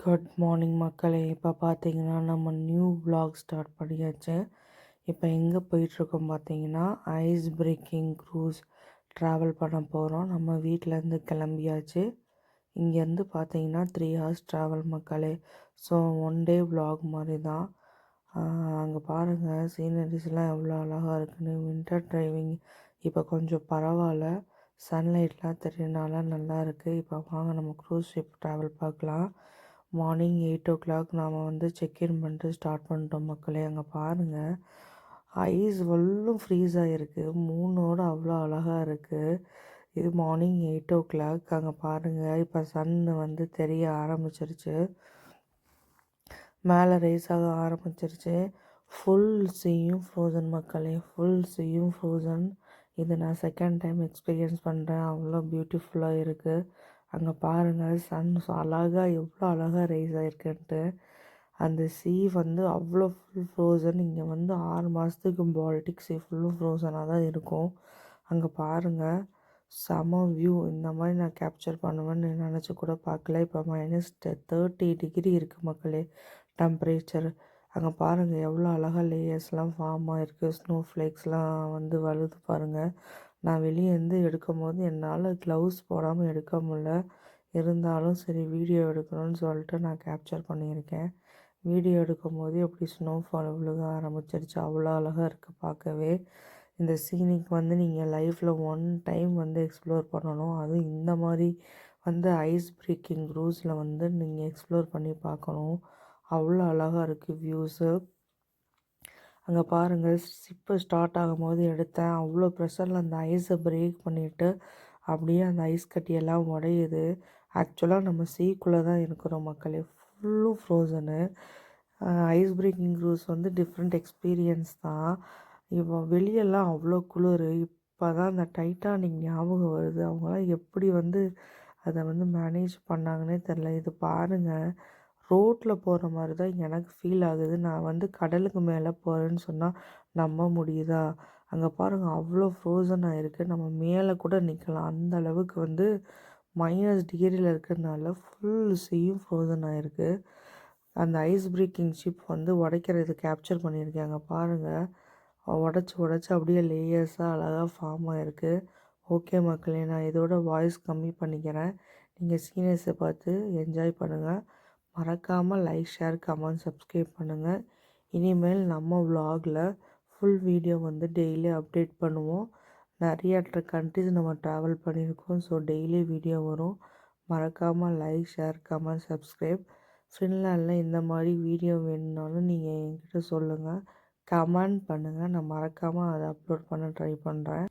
Good morning மக்களே. இப்போ பார்த்தீங்கன்னா நம்ம நியூ vlog ஸ்டார்ட் பண்ணியாச்சு. இப்போ எங்கே போயிட்டுருக்கோம் பார்த்தீங்கன்னா ஐஸ் பிரேக்கிங் க்ரூஸ் ட்ராவல் பண்ண போகிறோம். நம்ம வீட்டிலேருந்து கிளம்பியாச்சு. இங்கேருந்து பார்த்தீங்கன்னா 3 hours ட்ராவல் மக்களே. ஸோ ஒன் டே vlog மாதிரி தான். அங்கே பாருங்கள் சீனரிஸ்லாம் எவ்வளோ அழகாக இருக்குன்னு. வின்டர் டிரைவிங் இப்போ கொஞ்சம் பரவாயில்ல, சன்லைட்லாம் தெரியனால நல்லா இருக்குது. இப்போ வாங்க நம்ம க்ரூஸ் ஷிப் ட்ராவல் பார்க்கலாம். மார்னிங் 8 o'clock நாம் வந்து செக்இன் பண்ணிட்டு ஸ்டார்ட் பண்ணிட்டோம் மக்களே. அங்கே பாருங்கள் ஐஸ் ஃபுல்லும் ஃப்ரீஸ் ஆகிருக்கு. மூணோடு அவ்வளோ அழகாக இருக்குது. இது மார்னிங் 8 o'clock. அங்கே பாருங்கள் இப்போ சன் வந்து தெரிய ஆரம்பிச்சிருச்சு, மேலே ரைஸ் ஆக ஆரம்பிச்சிருச்சு. ஃபுல் சீயும் ஃப்ரோசன் மக்களே, ஃபுல் சீயும் ஃப்ரோசன். இது நான் செகண்ட் டைம் எக்ஸ்பீரியன்ஸ் பண்ணுறேன். அவ்வளோ பியூட்டிஃபுல்லாக இருக்குது. அங்கே பாருங்கள் சன் அழகாக எவ்வளோ அழகாக ரைஸ் ஆகிருக்குன்ட்டு. அந்த சீ வந்து அவ்வளோ ஃபுல் ஃப்ரோசன். இங்கே வந்து 6 மாதத்துக்கு பால்டிக் சீ ஃபுல்லும் ஃப்ரோசனாக தான் இருக்கும். அங்கே பாருங்கள் செம வியூ. இந்த மாதிரி நான் கேப்சர் பண்ணுவேன்னு நினச்சி கூட பார்க்கல. இப்போ -30 degree இருக்குது மக்களே டெம்பரேச்சர். அங்கே பாருங்கள் எவ்வளோ அழகாக லேயர்ஸ்லாம் ஃபார்ம் ஆகிருக்கு. ஸ்னோ ஃப்ளேக்ஸ்லாம் வந்து வழுது பாருங்கள். நான் வெளியே இருந்து எடுக்கும் போது என்னால் க்ளவுஸ் போடாமல் எடுக்க முடில. இருந்தாலும் சரி வீடியோ எடுக்கணும்னு சொல்லிட்டு நான் கேப்சர் பண்ணியிருக்கேன். வீடியோ எடுக்கும் போது எப்படி ஸ்னோஃபால் விழுக ஆரம்பிச்சிருச்சு. அவ்வளோ அழகாக இருக்குது பார்க்கவே. இந்த சீனிக் வந்து நீங்கள் லைஃப்பில் ஒன் டைம் வந்து எக்ஸ்ப்ளோர் பண்ணணும். அதுவும் இந்த மாதிரி வந்து ஐஸ் பிரேக்கிங் க்ரூஸில் வந்து நீங்கள் எக்ஸ்ப்ளோர் பண்ணி பார்க்கணும். அவ்வளோ அழகாக இருக்குது வியூஸு. அங்கே பாருங்கள் ஷிப்பு ஸ்டார்ட் ஆகும்போது எடுத்தேன். அவ்வளோ ப்ரெஷரில் அந்த ஐஸை பிரேக் பண்ணிவிட்டு அப்படியே அந்த ஐஸ் கட்டியெல்லாம் உடையுது. ஆக்சுவலாக நம்ம சீக்குள்ளே தான் இருக்கிறோம் மக்களே. ஃபுல்லும் ஃப்ரோசனு. ஐஸ் பிரேக்கிங் க்ரூஸ் வந்து டிஃப்ரெண்ட் எக்ஸ்பீரியன்ஸ் தான். இப்போ வெளியெல்லாம் அவ்வளோ குளிர். இப்போ தான் அந்த டைட்டானிக் ஞாபகம் வருது. அவங்களாம் எப்படி வந்து அதை வந்து மேனேஜ் பண்ணாங்கன்னே தெரில. இது பாருங்கள் ரோட்டில் போகிற மாதிரி தான் எனக்கு ஃபீல் ஆகுது. நான் வந்து கடலுக்கு மேலே போகிறேன்னு சொன்னால் நம்ப முடியுதா? அங்கே பாருங்கள் அவ்வளோ ஃப்ரோசன் ஆகிருக்கு. நம்ம மேலே கூட நிற்கலாம், அந்த அளவுக்கு வந்து -டிகிரியில் இருக்கிறதுனால ஃபுல் சீயும் ஃப்ரோசன் ஆகிருக்கு. அந்த ஐஸ் பிரேக்கிங் ஷிப் வந்து உடைக்கிறது கேப்சர் பண்ணியிருக்காங்க பாருங்கள். உடச்சி அப்படியே லேயர்ஸாக அழகாக ஃபார்ம் ஆகிருக்கு. ஓகே மக்களே, நான் இதோட வாய்ஸ் கம்மி பண்ணிக்கிறேன். நீங்கள் சீனரிஸை பார்த்து என்ஜாய் பண்ணுங்கள். மறக்காமல் லைக், ஷேர், கமெண்ட், சப்ஸ்கிரைப் பண்ணுங்கள். இனிமேல் நம்ம vlogல ஃபுல் வீடியோ வந்து டெய்லி அப்டேட் பண்ணுவோம். நிறைய கண்ட்ரிஸ் நம்ம ட்ராவல் பண்ணியிருக்கோம். ஸோ டெய்லி வீடியோ வரும். மறக்காமல் லைக், ஷேர், கமெண்ட், சப்ஸ்கிரைப். ஃபின்லாண்டில் இந்த மாதிரி வீடியோ வேணும்னாலும் நீங்கள் என்கிட்ட சொல்லுங்கள், கமெண்ட் பண்ணுங்கள். நான் மறக்காமல் அதை அப்லோட் பண்ண ட்ரை பண்ணுறேன்.